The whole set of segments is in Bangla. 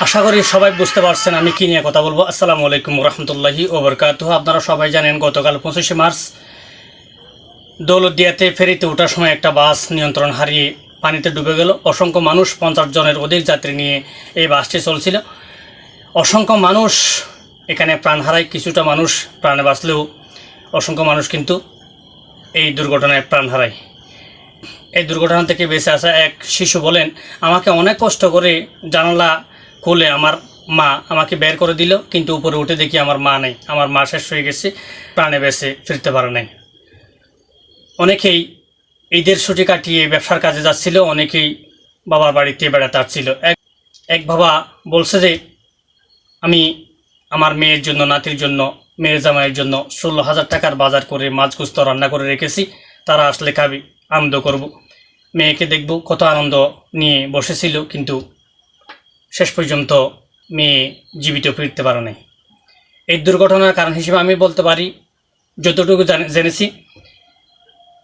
আশা করি সবাই বুঝতে পারছেন আমি কি নিয়ে কথা বলবো। আসসালামু আলাইকুম রহমতুল্লাহি ওয়া বারাকাতুহু। আপনারা সবাই জানেন গতকাল 25শে মার্চ দৌলতদিয়াতে ফেরিতে ওঠার সময় একটা বাস নিয়ন্ত্রণ হারিয়ে পানিতে ডুবে গেল। অসংখ্য মানুষ, 50 জনের অধিক যাত্রী নিয়ে এই বাসটি চলছিল। অসংখ্য মানুষ এখানে প্রাণ হারায়, কিছুটা মানুষ প্রাণে বাঁচলেও অসংখ্য মানুষ কিন্তু এই দুর্ঘটনায় প্রাণ হারায়। এই দুর্ঘটনা থেকে বেঁচে আসা এক শিশু বলেন, আমাকে অনেক কষ্ট করে জানালা খুলে আমার মা আমাকে বের করে দিল, কিন্তু উপরে উঠে দেখি আমার মা নেই, আমার মা শেষ হয়ে গেছে, প্রাণে বেঁচে ফিরতে পারে নাই। অনেকেই ঈদের ছুটি কাটিয়ে ব্যবসার কাজে যাচ্ছিল, অনেকেই বাবার বাড়িতে বেড়াতে আসছিল। এক বাবা বলছে যে আমি আমার মেয়ের জন্য, নাতির জন্য, মেয়ের জামাইয়ের জন্য 16,000 টাকার বাজার করে মাছ গোস্ত রান্না করে রেখেছি, তারা আসলে খাবি, আনন্দ করব, মেয়েকে দেখব, কত আনন্দ নিয়ে বসেছিল, কিন্তু শেষ পর্যন্ত মেয়ে জীবিত ফিরতে পারে নাই। এই দুর্ঘটনার কারণ হিসেবে আমি বলতে পারি, যতটুকু জেনেছি,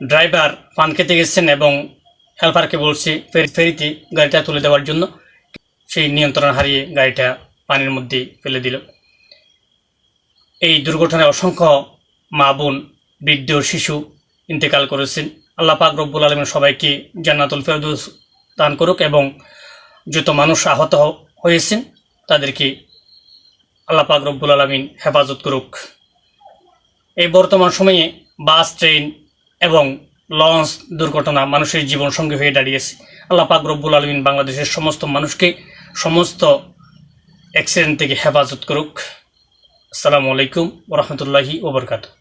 ড্রাইভার পান খেতে গেছেন এবং হেল্পারকে বলছে ফেরিতে গাড়িটা তুলে দেওয়ার জন্য, সেই নিয়ন্ত্রণ হারিয়ে গাড়িটা পানির মধ্যে ফেলে দিল। এই দুর্ঘটনায় অসংখ্য মা বোন, বৃদ্ধ, শিশু ইন্তেকাল করেছেন। আল্লাহ পাক রব্বুল আলামিন সবাইকে জান্নাতুল ফেরদৌস দান করুক এবং যত মানুষ আহত হয়েছেন তাদেরকে আল্লাহ পাক রব্বুল আলামিন হেফাজত করুক। এই বর্তমান সময়ে বাস, ট্রেন এবং লঞ্চ দুর্ঘটনা মানুষের জীবন সঙ্গী হয়ে দাঁড়িয়েছে। আল্লাহ পাক রব্বুল আলামিন বাংলাদেশের সমস্ত মানুষকে সমস্ত অ্যাক্সিডেন্ট থেকে হেফাজত করুক। আসসালামু আলাইকুম ওয়া রাহমাতুল্লাহি ওয়া বারাকাতুহু।